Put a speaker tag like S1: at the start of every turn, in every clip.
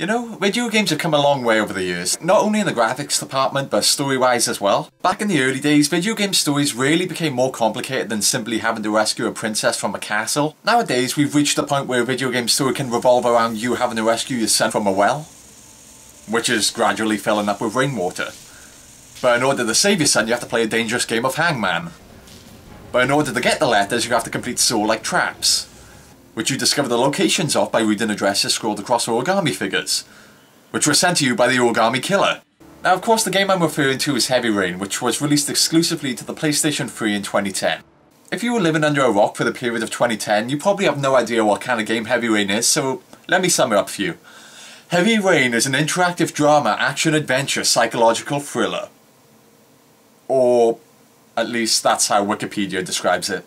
S1: You know, video games have come a long way over the years, not only in the graphics department but story-wise as well. Back in the early days, video game stories really became more complicated than simply having to rescue a princess from a castle. Nowadays, we've reached the point where a video game story can revolve around you having to rescue your son from a well, which is gradually filling up with rainwater. But in order to save your son, you have to play a dangerous game of Hangman. But in order to get the letters, you have to complete soul-like traps, which you discover the locations of by reading addresses scrolled across origami figures, which were sent to you by the Origami Killer. Now of course the game I'm referring to is Heavy Rain, which was released exclusively to the PlayStation 3 in 2010. If you were living under a rock for the period of 2010, you probably have no idea what kind of game Heavy Rain is, so let me sum it up for you. Heavy Rain is an interactive drama, action-adventure, psychological thriller. Or at least that's how Wikipedia describes it.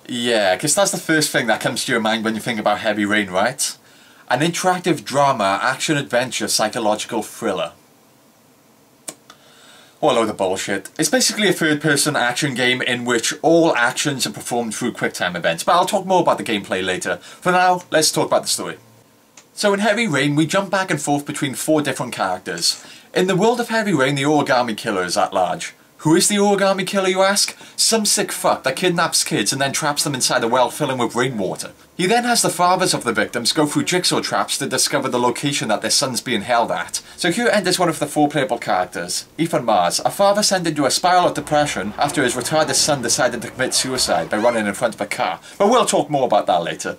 S1: Yeah, because that's the first thing that comes to your mind when you think about Heavy Rain, right? An interactive drama, action-adventure, psychological thriller. What a load of bullshit. It's basically a third-person action game in which all actions are performed through QuickTime events, but I'll talk more about the gameplay later. For now, let's talk about the story. So in Heavy Rain, we jump back and forth between 4 different characters. In the world of Heavy Rain, the Origami Killer is at large. Who is the Origami Killer, you ask? Some sick fuck that kidnaps kids and then traps them inside a well filling with rainwater. He then has the fathers of the victims go through jigsaw traps to discover the location that their son's being held at. So here enters one of the 4 playable characters, Ethan Mars, a father sent into a spiral of depression after his retarded son decided to commit suicide by running in front of a car, but we'll talk more about that later.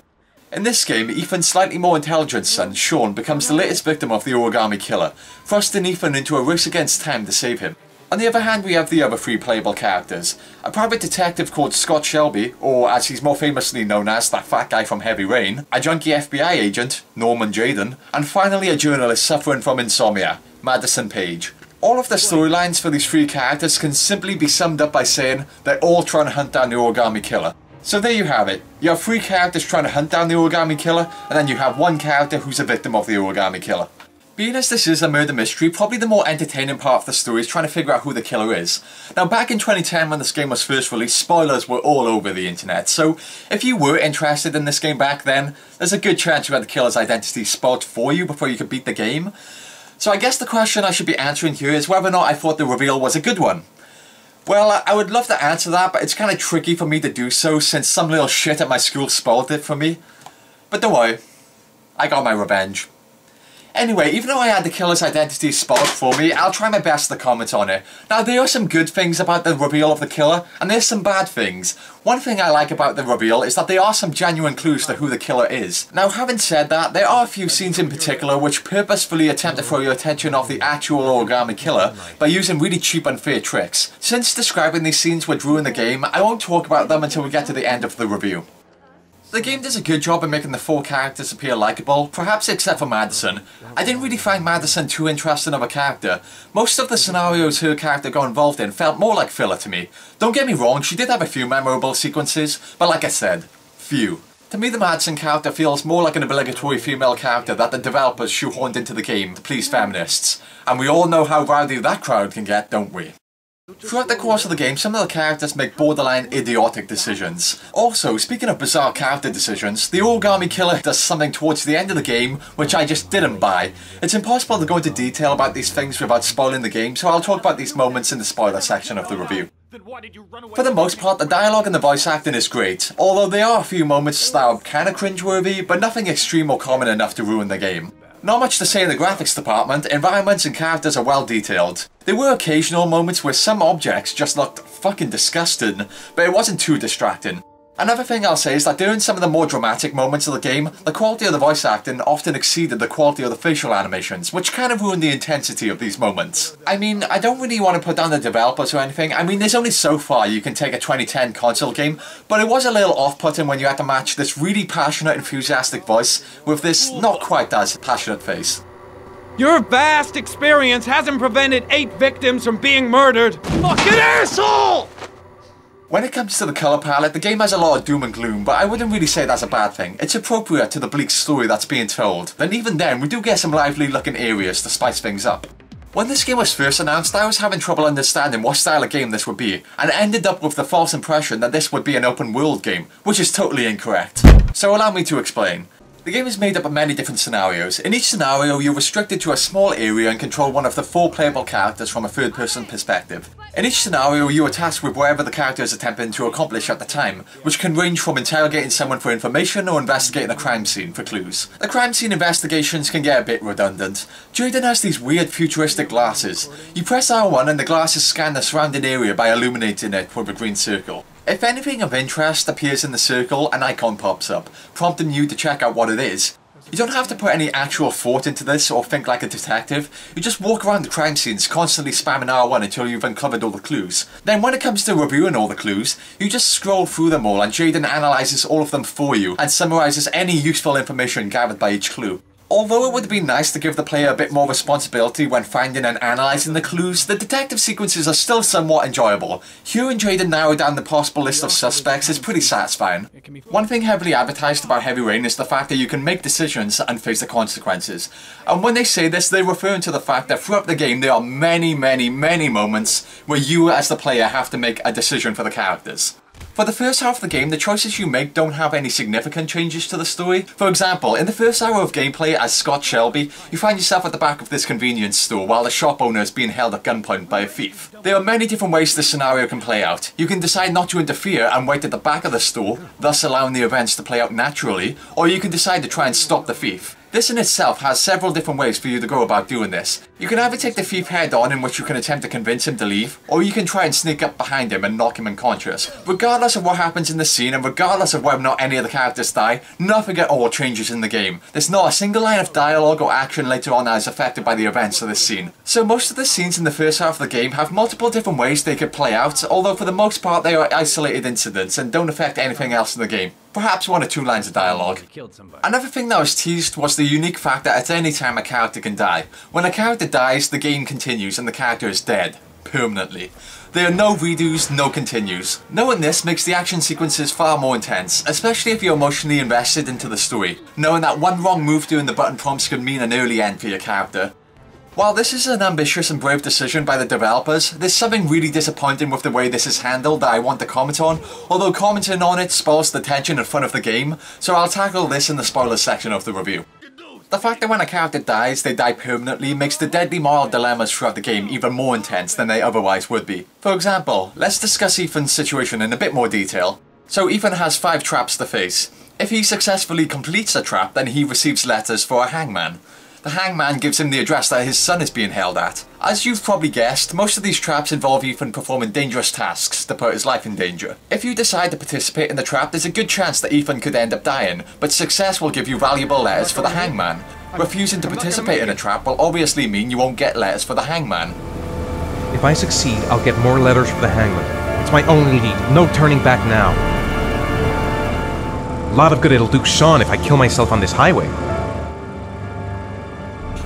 S1: In this game, Ethan's slightly more intelligent son, Sean, becomes the latest victim of the Origami Killer, thrusting Ethan into a race against time to save him. On the other hand, we have the other 3 playable characters. A private detective called Scott Shelby, or as he's more famously known as, that fat guy from Heavy Rain, a junkie FBI agent, Norman Jayden, and finally a journalist suffering from insomnia, Madison Page. All of the storylines for these 3 characters can simply be summed up by saying they're all trying to hunt down the Origami Killer. So there you have it. You have 3 characters trying to hunt down the Origami Killer, and then you have 1 character who's a victim of the Origami Killer. Being as this is a murder mystery, probably the more entertaining part of the story is trying to figure out who the killer is. Now back in 2010 when this game was first released, spoilers were all over the internet, so if you were interested in this game back then, there's a good chance you had the killer's identity spoiled for you before you could beat the game. So I guess the question I should be answering here is whether or not I thought the reveal was a good one. Well, I would love to answer that, but it's kind of tricky for me to do so since some little shit at my school spoiled it for me. But don't worry, I got my revenge. Anyway, even though I had the killer's identity spoiled for me, I'll try my best to comment on it. Now, there are some good things about the reveal of the killer, and there's some bad things. One thing I like about the reveal is that there are some genuine clues to who the killer is. Now, having said that, there are a few scenes in particular which purposefully attempt to throw your attention off the actual Origami Killer by using really cheap unfair tricks. Since describing these scenes would ruin the game, I won't talk about them until we get to the end of the review. The game does a good job of making the 4 characters appear likeable, perhaps except for Madison. I didn't really find Madison too interesting of a character. Most of the scenarios her character got involved in felt more like filler to me. Don't get me wrong, she did have a few memorable sequences, but like I said, few. To me the Madison character feels more like an obligatory female character that the developers shoehorned into the game to please feminists. And we all know how rowdy that crowd can get, don't we? Throughout the course of the game, some of the characters make borderline idiotic decisions. Also, speaking of bizarre character decisions, the Origami Killer does something towards the end of the game which I just didn't buy. It's impossible to go into detail about these things without spoiling the game, so I'll talk about these moments in the spoiler section of the review. For the most part, the dialogue and the voice acting is great, although there are a few moments that are kinda cringeworthy, but nothing extreme or common enough to ruin the game. Not much to say in the graphics department, environments and characters are well detailed. There were occasional moments where some objects just looked fucking disgusting, but it wasn't too distracting. Another thing I'll say is that during some of the more dramatic moments of the game, the quality of the voice acting often exceeded the quality of the facial animations, which kind of ruined the intensity of these moments. I mean, I don't really want to put down the developers or anything. I mean, there's only so far you can take a 2010 console game, but it was a little off-putting when you had to match this really passionate, enthusiastic voice with this not quite as passionate face.
S2: Your vast experience hasn't prevented 8 victims from being murdered. Fucking asshole!
S1: When it comes to the colour palette, the game has a lot of doom and gloom, but I wouldn't really say that's a bad thing. It's appropriate to the bleak story that's being told. Then even then, we do get some lively looking areas to spice things up. When this game was first announced, I was having trouble understanding what style of game this would be, and ended up with the false impression that this would be an open world game, which is totally incorrect. So allow me to explain. The game is made up of many different scenarios. In each scenario, you're restricted to a small area and control one of the 4 playable characters from a third-person perspective. In each scenario, you are tasked with whatever the character is attempting to accomplish at the time, which can range from interrogating someone for information or investigating a crime scene for clues. The crime scene investigations can get a bit redundant. Jayden has these weird futuristic glasses. You press R1 and the glasses scan the surrounding area by illuminating it with a green circle. If anything of interest appears in the circle, an icon pops up, prompting you to check out what it is. You don't have to put any actual thought into this or think like a detective. You just walk around the crime scenes constantly spamming R1 until you've uncovered all the clues. Then when it comes to reviewing all the clues, you just scroll through them all and Jayden analyses all of them for you and summarises any useful information gathered by each clue. Although it would be nice to give the player a bit more responsibility when finding and analysing the clues, the detective sequences are still somewhat enjoyable. Hearing Jayden narrow down the possible list of suspects is pretty satisfying. One thing heavily advertised about Heavy Rain is the fact that you can make decisions and face the consequences. And when they say this, they're referring to the fact that throughout the game there are many moments where you as the player have to make a decision for the characters. For the first half of the game, the choices you make don't have any significant changes to the story. For example, in the first hour of gameplay as Scott Shelby, you find yourself at the back of this convenience store while the shop owner is being held at gunpoint by a thief. There are many different ways this scenario can play out. You can decide not to interfere and wait at the back of the store, thus allowing the events to play out naturally, or you can decide to try and stop the thief. This in itself has several different ways for you to go about doing this. You can either take the thief head on, in which you can attempt to convince him to leave, or you can try and sneak up behind him and knock him unconscious. Regardless of what happens in the scene and regardless of whether or not any of the characters die, nothing at all changes in the game. There's not a single line of dialogue or action later on that is affected by the events of this scene. So most of the scenes in the first half of the game have multiple different ways they could play out, although for the most part they are isolated incidents and don't affect anything else in the game. Perhaps 1 or 2 lines of dialogue. Another thing that was teased was the unique fact that at any time a character can die. When a character dies, the game continues and the character is dead. Permanently. There are no redos, no continues. Knowing this makes the action sequences far more intense, especially if you're emotionally invested into the story, knowing that one wrong move during the button prompts could mean an early end for your character. While this is an ambitious and brave decision by the developers, there's something really disappointing with the way this is handled that I want to comment on, although commenting on it spoils the tension and fun of the game, so I'll tackle this in the spoilers section of the review. The fact that when a character dies, they die permanently makes the deadly moral dilemmas throughout the game even more intense than they otherwise would be. For example, let's discuss Ethan's situation in a bit more detail. So Ethan has 5 traps to face. If he successfully completes a trap, then he receives letters for a hangman. The hangman gives him the address that his son is being held at. As you've probably guessed, most of these traps involve Ethan performing dangerous tasks to put his life in danger. If you decide to participate in the trap, there's a good chance that Ethan could end up dying, but success will give you valuable letters for the hangman. Refusing to participate in a trap will obviously mean you won't get letters for the hangman.
S3: If I succeed, I'll get more letters for the hangman. It's my only lead, no turning back now. A lot of good it'll do Sean if I kill myself on this highway.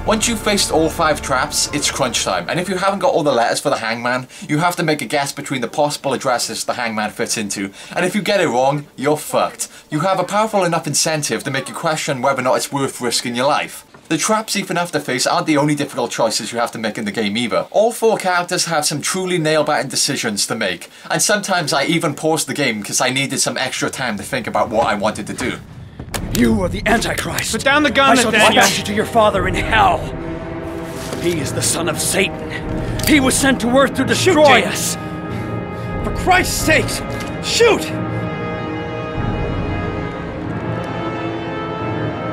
S1: Once you've faced all 5 traps, it's crunch time, and if you haven't got all the letters for the hangman, you have to make a guess between the possible addresses the hangman fits into, and if you get it wrong, you're fucked. You have a powerful enough incentive to make you question whether or not it's worth risking your life. The traps Ethan have to face aren't the only difficult choices you have to make in the game either. All 4 characters have some truly nail-biting decisions to make, and sometimes I even paused the game because I needed some extra time to think about what I wanted to do.
S4: You are the Antichrist.
S2: Put down the gun,
S4: I shall
S2: Nathaniel.
S4: dispatch you to your father in hell. He is the son of Satan. He was sent to earth to destroy us. For Christ's sake, shoot!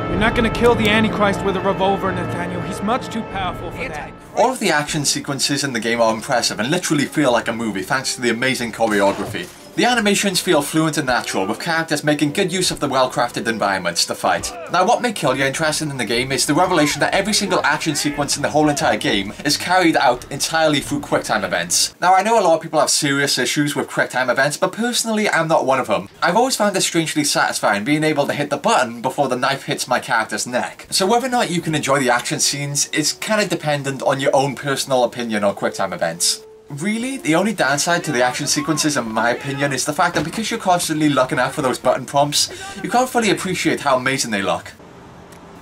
S2: You're not gonna kill the Antichrist with a revolver, Nathaniel. He's much too powerful for that.
S1: All of the action sequences in the game are impressive and literally feel like a movie thanks to the amazing choreography. The animations feel fluent and natural, with characters making good use of the well-crafted environments to fight. Now what may kill you interested in the game is the revelation that every single action sequence in the whole entire game is carried out entirely through QuickTime events. Now I know a lot of people have serious issues with QuickTime events, but personally I'm not one of them. I've always found it strangely satisfying being able to hit the button before the knife hits my character's neck. So whether or not you can enjoy the action scenes is kind of dependent on your own personal opinion on QuickTime events. Really, the only downside to the action sequences in my opinion is the fact that because you're constantly looking out for those button prompts, you can't fully appreciate how amazing they look.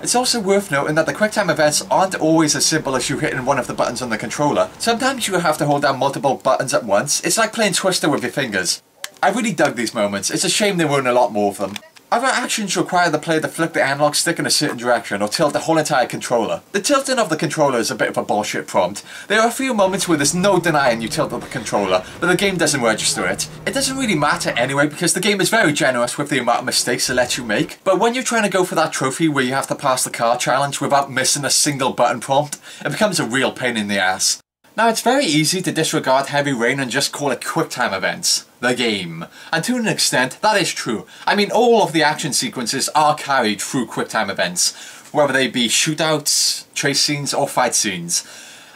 S1: It's also worth noting that the QuickTime events aren't always as simple as you hitting one of the buttons on the controller. Sometimes you have to hold down multiple buttons at once. It's like playing Twister with your fingers. I really dug these moments. It's a shame there weren't a lot more of them. Other actions require the player to flick the analog stick in a certain direction or tilt the whole entire controller. The tilting of the controller is a bit of a bullshit prompt. There are a few moments where there's no denying you tilted the controller, but the game doesn't register it. It doesn't really matter anyway because the game is very generous with the amount of mistakes it lets you make, but when you're trying to go for that trophy where you have to pass the car challenge without missing a single button prompt, it becomes a real pain in the ass. Now it's very easy to disregard Heavy Rain and just call it QuickTime events. The game. And to an extent, that is true. I mean, all of the action sequences are carried through QuickTime events, whether they be shootouts, chase scenes, or fight scenes.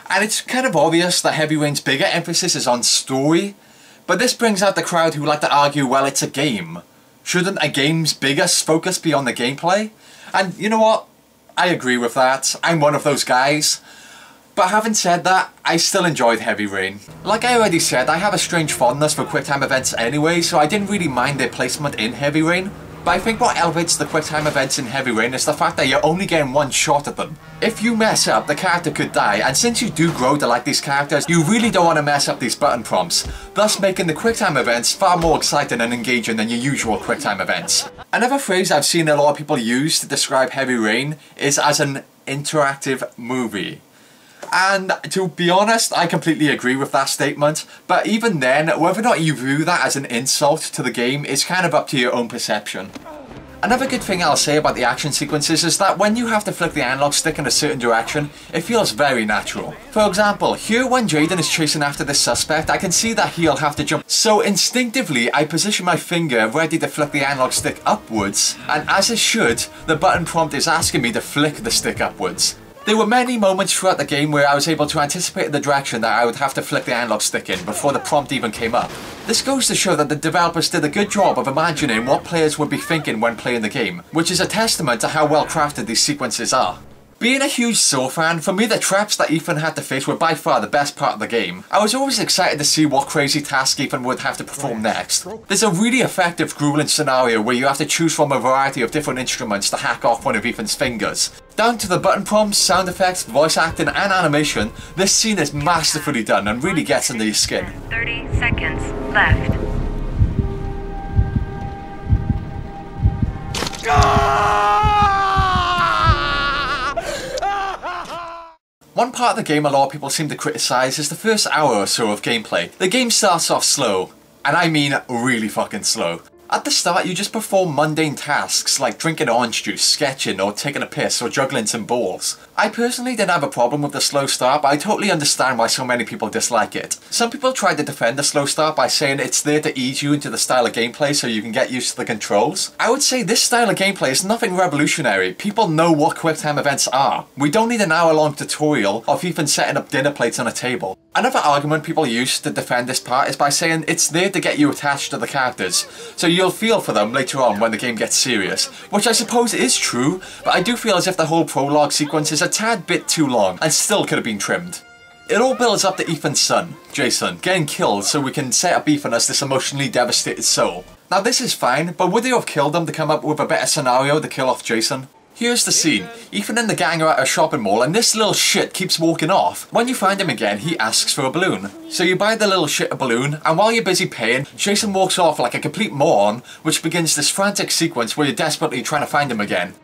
S1: And it's kind of obvious that Heavy Rain's bigger emphasis is on story, but this brings out the crowd who like to argue, well, it's a game. Shouldn't a game's biggest focus be on the gameplay? And you know what? I agree with that. I'm one of those guys. But having said that, I still enjoyed Heavy Rain. Like I already said, I have a strange fondness for QuickTime events anyway, so I didn't really mind their placement in Heavy Rain. But I think what elevates the QuickTime events in Heavy Rain is the fact that you're only getting one shot at them. If you mess up, the character could die, and since you do grow to like these characters, you really don't want to mess up these button prompts, thus making the QuickTime events far more exciting and engaging than your usual QuickTime events. Another phrase I've seen a lot of people use to describe Heavy Rain is as an interactive movie. And to be honest, I completely agree with that statement, but even then, whether or not you view that as an insult to the game is kind of up to your own perception. Another good thing I'll say about the action sequences is that when you have to flick the analog stick in a certain direction, it feels very natural. For example, here when Jaden is chasing after this suspect, I can see that he'll have to jump, so instinctively I position my finger ready to flick the analog stick upwards, and as it should, the button prompt is asking me to flick the stick upwards. There were many moments throughout the game where I was able to anticipate the direction that I would have to flick the analog stick in before the prompt even came up. This goes to show that the developers did a good job of imagining what players would be thinking when playing the game, which is a testament to how well crafted these sequences are. Being a huge Saw fan, for me the traps that Ethan had to face were by far the best part of the game. I was always excited to see what crazy task Ethan would have to perform next. There's a really effective grueling scenario where you have to choose from a variety of different instruments to hack off one of Ethan's fingers. Down to the button prompts, sound effects, voice acting and animation, this scene is masterfully done and really gets under your skin.
S5: 30 seconds left.
S1: One part of the game a lot of people seem to criticise is the first hour or so of gameplay. The game starts off slow, and I mean really fucking slow. At the start you just perform mundane tasks like drinking orange juice, sketching or taking a piss or juggling some balls. I personally didn't have a problem with the slow start, but I totally understand why so many people dislike it. Some people try to defend the slow start by saying it's there to ease you into the style of gameplay so you can get used to the controls. I would say this style of gameplay is nothing revolutionary. People know what QuickTime events are. We don't need an hour-long tutorial of even setting up dinner plates on a table. Another argument people use to defend this part is by saying it's there to get you attached to the characters, so you'll feel for them later on when the game gets serious, which I suppose is true, but I do feel as if the whole prologue sequence is a tad bit too long and still could have been trimmed. It all builds up to Ethan's son, Jason, getting killed so we can set up Ethan as this emotionally devastated soul. Now this is fine, but would they have killed him to come up with a better scenario to kill off Jason? Here's the scene. Ethan and the gang are at a shopping mall and this little shit keeps walking off. When you find him again, he asks for a balloon. So you buy the little shit a balloon, and while you're busy paying, Jason walks off like a complete moron, which begins this frantic sequence where you're desperately trying to find him again.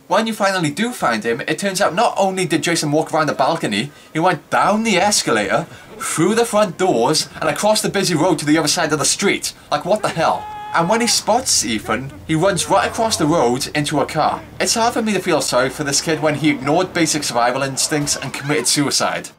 S1: When you finally do find him, it turns out not only did Jason walk around the balcony, he went down the escalator, through the front doors, and across the busy road to the other side of the street. Like, what the hell? And when he spots Ethan, he runs right across the road into a car. It's hard for me to feel sorry for this kid when he ignored basic survival instincts and committed suicide.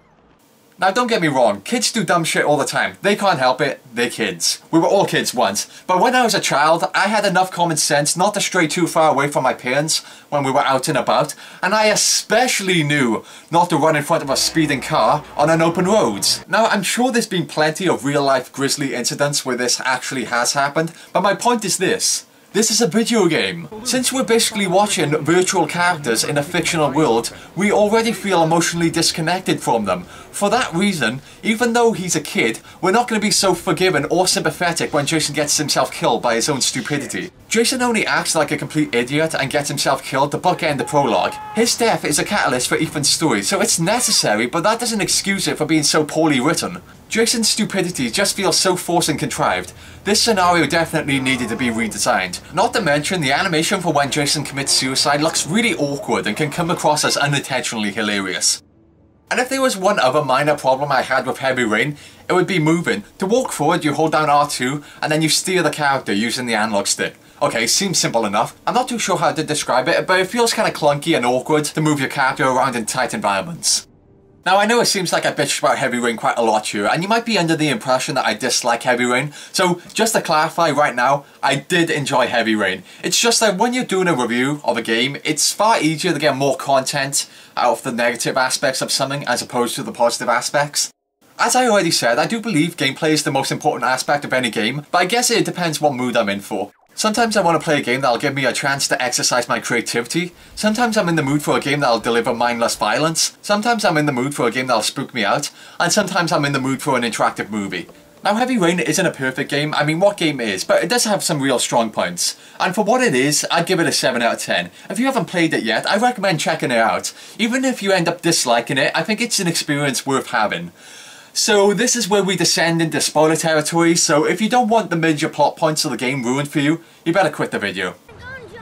S1: Now don't get me wrong, kids do dumb shit all the time. They can't help it, they're kids. We were all kids once, but when I was a child, I had enough common sense not to stray too far away from my parents when we were out and about, and I especially knew not to run in front of a speeding car on an open road. Now I'm sure there's been plenty of real life grisly incidents where this actually has happened, but my point is this. This is a video game. Since we're basically watching virtual characters in a fictional world, we already feel emotionally disconnected from them. For that reason, even though he's a kid, we're not going to be so forgiving or sympathetic when Jason gets himself killed by his own stupidity. Jason only acts like a complete idiot and gets himself killed to bookend the prologue. His death is a catalyst for Ethan's story, so it's necessary, but that doesn't excuse it for being so poorly written. Jason's stupidity just feels so forced and contrived. This scenario definitely needed to be redesigned. Not to mention, the animation for when Jason commits suicide looks really awkward and can come across as unintentionally hilarious. And if there was one other minor problem I had with Heavy Rain, it would be moving. To walk forward, you hold down R2 and then you steer the character using the analog stick. Okay, seems simple enough. I'm not too sure how to describe it, but it feels kinda clunky and awkward to move your character around in tight environments. Now I know it seems like I bitched about Heavy Rain quite a lot here, and you might be under the impression that I dislike Heavy Rain, so just to clarify right now, I did enjoy Heavy Rain. It's just that when you're doing a review of a game, it's far easier to get more content out of the negative aspects of something as opposed to the positive aspects. As I already said, I do believe gameplay is the most important aspect of any game, but I guess it depends what mood I'm in for. Sometimes I want to play a game that'll give me a chance to exercise my creativity. Sometimes I'm in the mood for a game that'll deliver mindless violence. Sometimes I'm in the mood for a game that'll spook me out. And sometimes I'm in the mood for an interactive movie. Now Heavy Rain isn't a perfect game, I mean what game is, but it does have some real strong points. And for what it is, I'd give it a 7 out of 10. If you haven't played it yet, I recommend checking it out. Even if you end up disliking it, I think it's an experience worth having. So this is where we descend into spoiler territory, so if you don't want the major plot points of the game ruined for you, you better quit the video.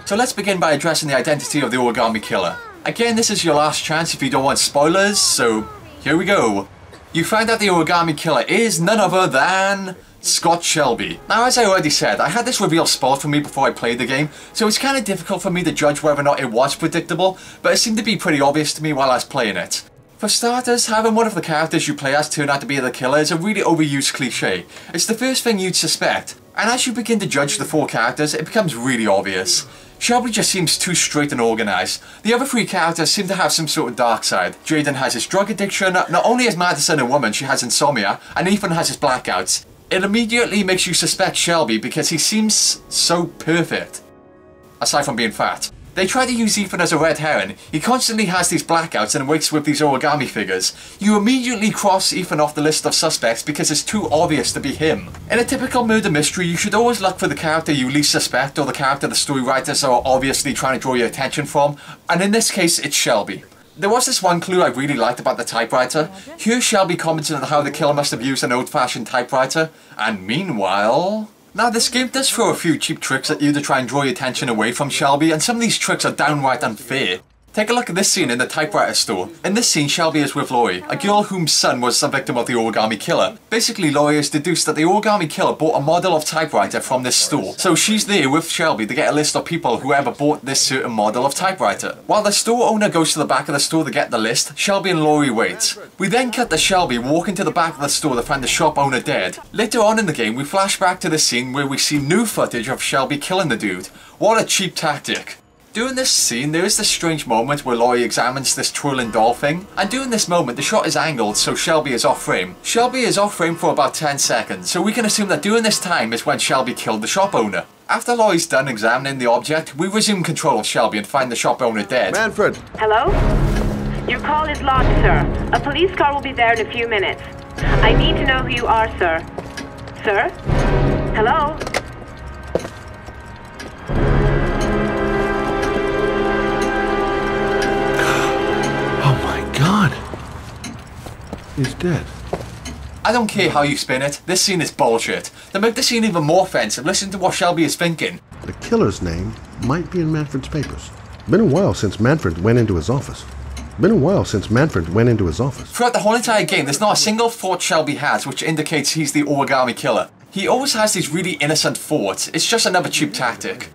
S1: So let's begin by addressing the identity of the Origami Killer. Again, this is your last chance if you don't want spoilers, so here we go. You find out the Origami Killer is none other than Scott Shelby. Now as I already said, I had this reveal spoiled for me before I played the game, so it's kind of difficult for me to judge whether or not it was predictable, but it seemed to be pretty obvious to me while I was playing it. For starters, having one of the characters you play as turn out to be the killer is a really overused cliche. It's the first thing you'd suspect, and as you begin to judge the 4 characters, it becomes really obvious. Shelby just seems too straight and organised. The other 3 characters seem to have some sort of dark side. Jaden has his drug addiction, not only is Madison a woman, she has insomnia, and Ethan has his blackouts. It immediately makes you suspect Shelby because he seems so perfect. Aside from being fat. They try to use Ethan as a red herring. He constantly has these blackouts and wakes with these origami figures. You immediately cross Ethan off the list of suspects because it's too obvious to be him. In a typical murder mystery, you should always look for the character you least suspect or the character the story writers are obviously trying to draw your attention from, and in this case, it's Shelby. There was this one clue I really liked about the typewriter. Here Shelby commented on how the killer must have used an old-fashioned typewriter, and meanwhile... Now this game does throw a few cheap tricks at you to try and draw your attention away from Shelby, and some of these tricks are downright unfair. Take a look at this scene in the typewriter store. In this scene, Shelby is with Laurie, a girl whose son was a victim of the Origami Killer. Basically, Laurie has deduced that the Origami Killer bought a model of typewriter from this store. So she's there with Shelby to get a list of people who ever bought this certain model of typewriter. While the store owner goes to the back of the store to get the list, Shelby and Laurie wait. We then cut to Shelby walking to the back of the store to find the shop owner dead. Later on in the game, we flash back to the scene where we see new footage of Shelby killing the dude. What a cheap tactic. During this scene, there is this strange moment where Laurie examines this twirling doll thing, and during this moment the shot is angled so Shelby is off frame. Shelby is off frame for about 10 seconds, so we can assume that during this time is when Shelby killed the shop owner. After Laurie's done examining the object, we resume control of Shelby and find the shop owner dead.
S6: Manfred!
S7: Hello? Your call is logged, sir. A police car will be there in a few minutes. I need to know who you are, sir. Sir? Hello?
S6: God, he's dead.
S1: I don't care how you spin it, this scene is bullshit. To make the scene even more offensive, listen to what Shelby is thinking.
S6: The killer's name might be in Manfred's papers. Been a while since Manfred went into his office. Throughout the whole entire game, there's not a single thought Shelby has which indicates he's the Origami Killer. He always has these really innocent thoughts, it's just another cheap tactic.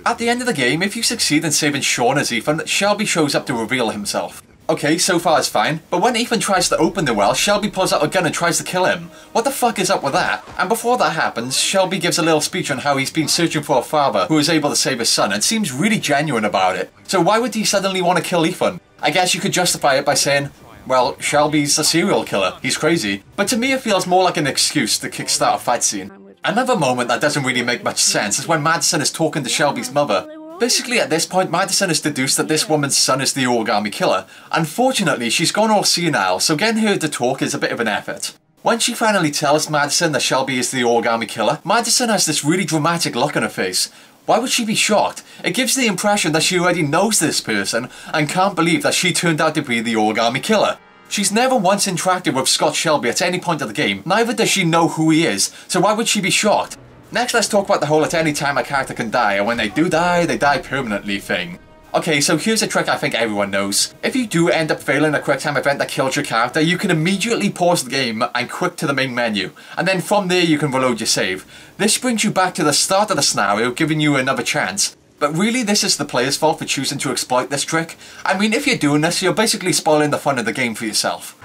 S6: At the end of the game, if you succeed in saving Sean as Ethan, Shelby shows up to reveal himself. Okay, so far it's fine, but when Ethan tries to open the well, Shelby pulls out a gun and tries to kill him. What the fuck is up with that? And before that happens, Shelby gives a little speech on how he's been searching for a father who is able to save his son and seems really genuine about it. So why would he suddenly want to kill Ethan? I guess you could justify it by saying, well, Shelby's a serial killer, he's crazy. But to me it feels more like an excuse to kickstart a fight scene. Another moment that doesn't really make much sense is when Madison is talking to Shelby's mother. Basically at this point, Madison has deduced that this woman's son is the Origami Killer. Unfortunately, she's gone all senile, so getting her to talk is a bit of an effort. When she finally tells Madison that Shelby is the Origami Killer, Madison has this really dramatic look on her face. Why would she be shocked? It gives the impression that she already knows this person and can't believe that she turned out to be the Origami Killer.
S1: She's never once interacted with Scott Shelby at any point of the game, neither does she know who he is, so why would she be shocked? Next, let's talk about the whole at any time a character can die, and when they do die, they die permanently thing. Okay, so here's a trick I think everyone knows. If you do end up failing a QuickTime event that kills your character, you can immediately pause the game and quick to the main menu, and then from there you can reload your save. This brings you back to the start of the scenario, giving you another chance. But really, this is the player's fault for choosing to exploit this trick. I mean, if you're doing this, you're basically spoiling the fun of the game for yourself.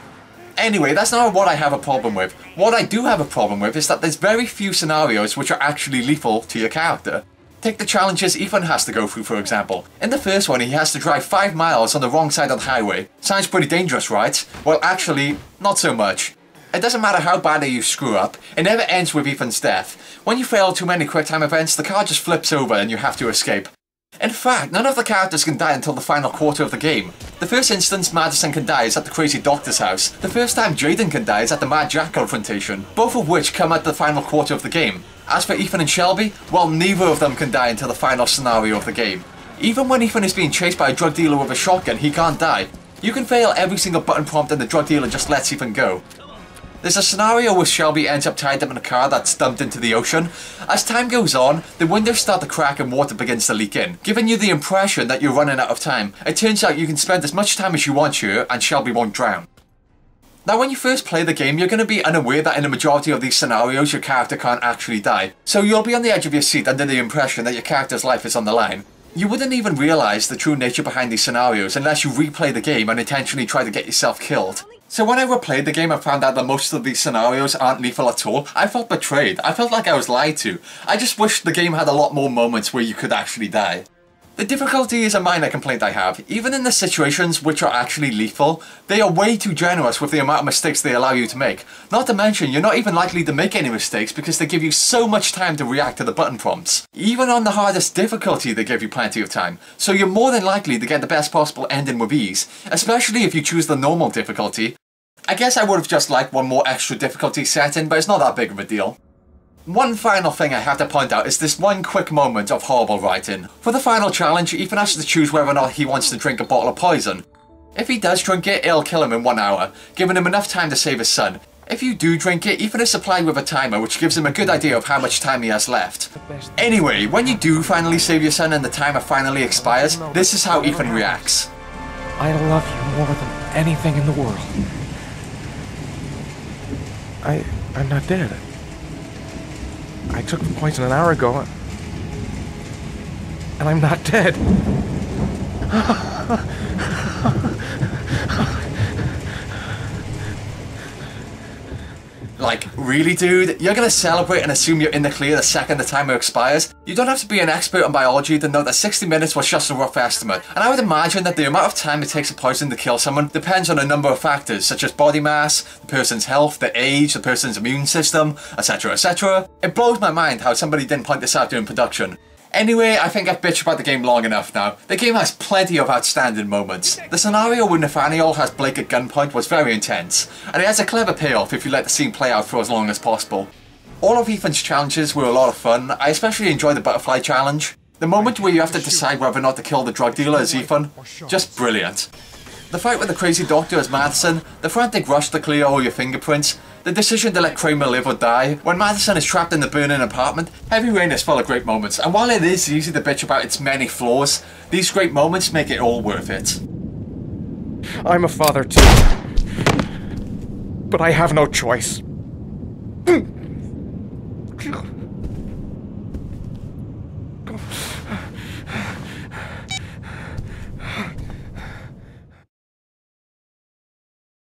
S1: Anyway, that's not what I have a problem with. What I do have a problem with is that there's very few scenarios which are actually lethal to your character. Take the challenges Ethan has to go through, for example. In the first one, he has to drive 5 miles on the wrong side of the highway. Sounds pretty dangerous, right? Well, actually, not so much. It doesn't matter how badly you screw up, it never ends with Ethan's death. When you fail too many QuickTime events, the car just flips over and you have to escape. In fact, none of the characters can die until the final quarter of the game. The first instance Madison can die is at the crazy doctor's house. The first time Jaden can die is at the Mad Jack confrontation, both of which come at the final quarter of the game. As for Ethan and Shelby, well, neither of them can die until the final scenario of the game. Even when Ethan is being chased by a drug dealer with a shotgun, he can't die. You can fail every single button prompt and the drug dealer just lets Ethan go. There's a scenario where Shelby ends up tied up in a car that's dumped into the ocean. As time goes on, the windows start to crack and water begins to leak in, giving you the impression that you're running out of time. It turns out you can spend as much time as you want here and Shelby won't drown. Now when you first play the game, you're going to be unaware that in the majority of these scenarios your character can't actually die. So you'll be on the edge of your seat under the impression that your character's life is on the line. You wouldn't even realise the true nature behind these scenarios unless you replay the game and intentionally try to get yourself killed. So when I replayed the game and found out that most of these scenarios aren't lethal at all, I felt betrayed. I felt like I was lied to. I just wished the game had a lot more moments where you could actually die. The difficulty is a minor complaint I have. Even in the situations which are actually lethal, they are way too generous with the amount of mistakes they allow you to make. Not to mention, you're not even likely to make any mistakes because they give you so much time to react to the button prompts. Even on the hardest difficulty, they give you plenty of time. So you're more than likely to get the best possible ending with ease, especially if you choose the normal difficulty. I guess I would have just liked one more extra difficulty setting, but it's not that big of a deal. One final thing I have to point out is this one quick moment of horrible writing. For the final challenge, Ethan has to choose whether or not he wants to drink a bottle of poison. If he does drink it, it'll kill him in 1 hour, giving him enough time to save his son. If you do drink it, Ethan is supplied with a timer which gives him a good idea of how much time he has left. Anyway, when you do finally save your son and the timer finally expires, this is how Ethan reacts.
S3: I love you more than anything in the world. I'm not dead. I took the poison an hour ago, and I'm not dead.
S1: Like, really dude? You're gonna celebrate and assume you're in the clear the second the timer expires? You don't have to be an expert on biology to know that 60 minutes was just a rough estimate, and I would imagine that the amount of time it takes a poison to kill someone depends on a number of factors, such as body mass, the person's health, the age, the person's immune system, etc, etc. It blows my mind how somebody didn't point this out during production. Anyway, I think I've bitched about the game long enough now. The game has plenty of outstanding moments. The scenario where Nathaniel has Blake at gunpoint was very intense, and it has a clever payoff if you let the scene play out for as long as possible. All of Ethan's challenges were a lot of fun. I especially enjoyed the butterfly challenge. The moment where you have to decide whether or not to kill the drug dealer as Ethan, just brilliant. The fight with the crazy doctor as Madison, the frantic rush to clear all your fingerprints, the decision to let Kramer live or die, when Madison is trapped in the burning apartment, Heavy Rain is full of great moments, and while it is easy to bitch about its many flaws, these great moments make it all worth it.
S3: I'm a father too, but I have no choice.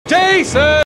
S2: Jason!